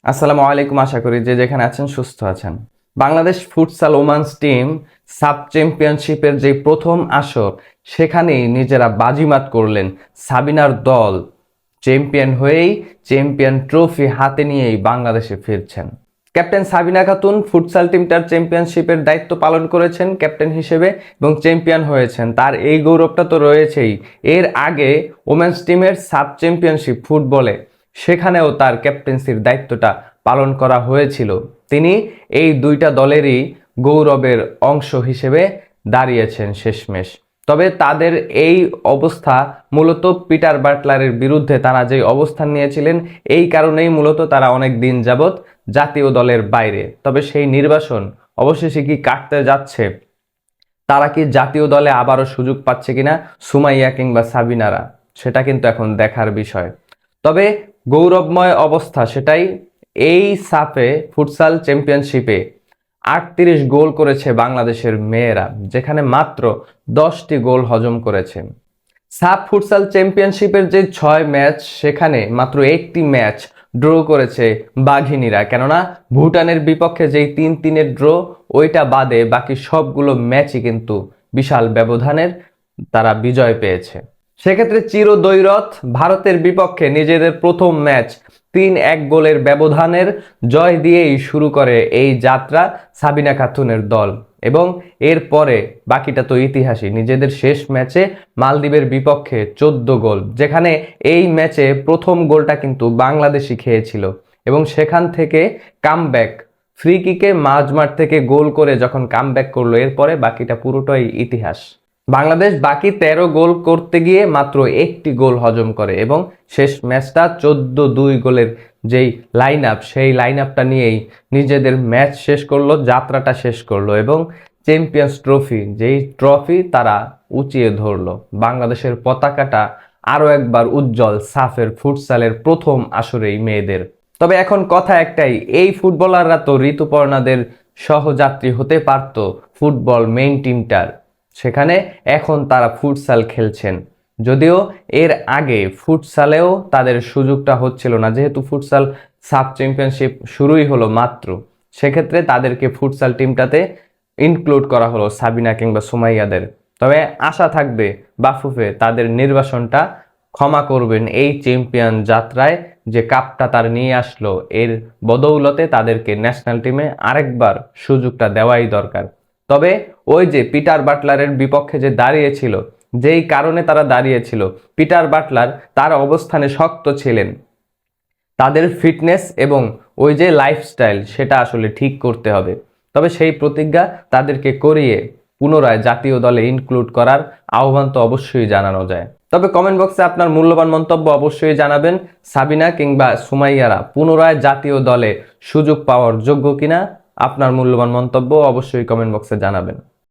আসসালামু আলাইকুম। আশা করি যে যেখানে আছেন সুস্থ আছেন। Bangladesh futsal women's team sub চ্যাম্পিয়নশিপের যে প্রথম আসর সেখানেই নিজেরা বাজিমাত করলেন। সাবিনার দল চ্যাম্পিয়ন হয়েই চ্যাম্পিয়ন ট্রফি হাতে নিয়েই বাংলাদেশে ফিরছেন। ক্যাপ্টেন সাবিনা খাতুন ফুটসাল টিমটার চ্যাম্পিয়নশিপের দায়িত্ব পালন করেছেন ক্যাপ্টেন হিসেবে এবং চ্যাম্পিয়ন হয়েছেন, তার এই গৌরবটা তো রয়েছেই। এর আগে ওমেন্স টিমের সাব চ্যাম্পিয়নশিপ ফুটবলে সেখানেও তার ক্যাপ্টেন্সির দায়িত্বটা পালন করা হয়েছিল। তিনি এই দুইটা দলেরই গৌরবের অংশ হিসেবে দাঁড়িয়েছেন শেষমেশ। তবে তাদের এই অবস্থা মূলত পিটার বাটলারের বিরুদ্ধে তারা যে অবস্থান নিয়েছিলেন এই কারণেই মূলত তারা অনেক দিন যাবৎ জাতীয় দলের বাইরে। তবে সেই নির্বাসন অবশেষে কি কাটতে যাচ্ছে? তারা কি জাতীয় দলে আবারও সুযোগ পাচ্ছে কিনা সুমাইয়া কিংবা সাবিনারা, সেটা কিন্তু এখন দেখার বিষয়। তবে গৌরবময় অবস্থা সেটাই। এই সাফে ফুটসাল চ্যাম্পিয়নশিপে 38 গোল করেছে বাংলাদেশের মেয়েরা, যেখানে মাত্র 10টি গোল হজম করেছে। সাব ফুটসাল চ্যাম্পিয়নশিপের যে 6 ম্যাচ সেখানে মাত্র একটি ম্যাচ ড্র করেছে বাঘিনীরা, কেননা ভুটানের বিপক্ষে যেই 3-3 ড্র ওইটা বাদে বাকি সবগুলো ম্যাচই কিন্তু বিশাল ব্যবধানের তারা বিজয় পেয়েছে। সেক্ষেত্রে চিরদৈরথ ভারতের বিপক্ষে নিজেদের প্রথম ম্যাচ 3-1 গোলের ব্যবধানের জয় দিয়েই শুরু করে এই যাত্রা সাবিনা খাতুনের দল, এবং এরপরে বাকিটা তো ইতিহাসই। নিজেদের শেষ ম্যাচে মালদ্বীপের বিপক্ষে 14 গোল, যেখানে এই ম্যাচে প্রথম গোলটা কিন্তু বাংলাদেশই খেয়েছিল, এবং সেখান থেকে কামব্যাক ফ্রি কিকে মাঝমাঠ থেকে গোল করে যখন কামব্যাক করলো এরপরে বাকিটা পুরোটাই ইতিহাস। বাংলাদেশ বাকি 13 গোল করতে গিয়ে মাত্র একটি গোল হজম করে এবং শেষ ম্যাচটা 14-2 গোলের যেই লাইন আপ সেই লাইন আপটা নিয়েই নিজেদের ম্যাচ শেষ করলো, যাত্রাটা শেষ করলো, এবং চ্যাম্পিয়ন্স ট্রফি যেই ট্রফি তারা উঁচিয়ে ধরলো। বাংলাদেশের পতাকাটা আরও একবার উজ্জ্বল সাফের ফুটসালের প্রথম আসরেই মেয়েদের। তবে এখন কথা একটাই, এই ফুটবলাররা তো ঋতুপর্ণাদের সহযাত্রী হতে পারত ফুটবল মেইন টিমটার, সেখানে এখন তারা ফুটসাল খেলছেন। যদিও এর আগে ফুটসালেও তাদের সুযোগটা হচ্ছিল না, যেহেতু ফুটসাল সাব চ্যাম্পিয়নশিপ শুরুই হলো মাত্র, সেক্ষেত্রে তাদেরকে ফুটসাল টিমটাতে ইনক্লুড করা হলো সাবিনা কিংবা সুমাইয়াদের। তবে আশা থাকবে বাফুফে তাদের নির্বাসনটা ক্ষমা করবেন এই চ্যাম্পিয়ন যাত্রায়, যে কাপটা তার নিয়ে আসলো এর বদৌলতে তাদেরকে ন্যাশনাল টিমে আরেকবার সুযোগটা দেওয়াই দরকার। তবে ওই যে পিটার বাটলারের বিপক্ষে যে দাঁড়িয়েছিল, যেই কারণে তারা দাঁড়িয়েছিল, পিটার বাটলার তার অবস্থানে শক্ত ছিলেন। তাদের ফিটনেস এবং ওই যে লাইফস্টাইল সেটা আসলে ঠিক করতে হবে। তবে সেই প্রতিজ্ঞা তাদেরকে করিয়ে পুনরায় জাতীয় দলে ইনক্লুড করার আহ্বান তো অবশ্যই জানানো যায়। তবে কমেন্ট বক্সে আপনার মূল্যবান মন্তব্য অবশ্যই জানাবেন। সাবিনা কিংবা সুমাইয়ারা পুনরায় জাতীয় দলে সুযোগ পাওয়ার যোগ্য কিনা আপনার মূল্যবান মন্তব্য অবশ্যই কমেন্ট বক্সে জানাবেন।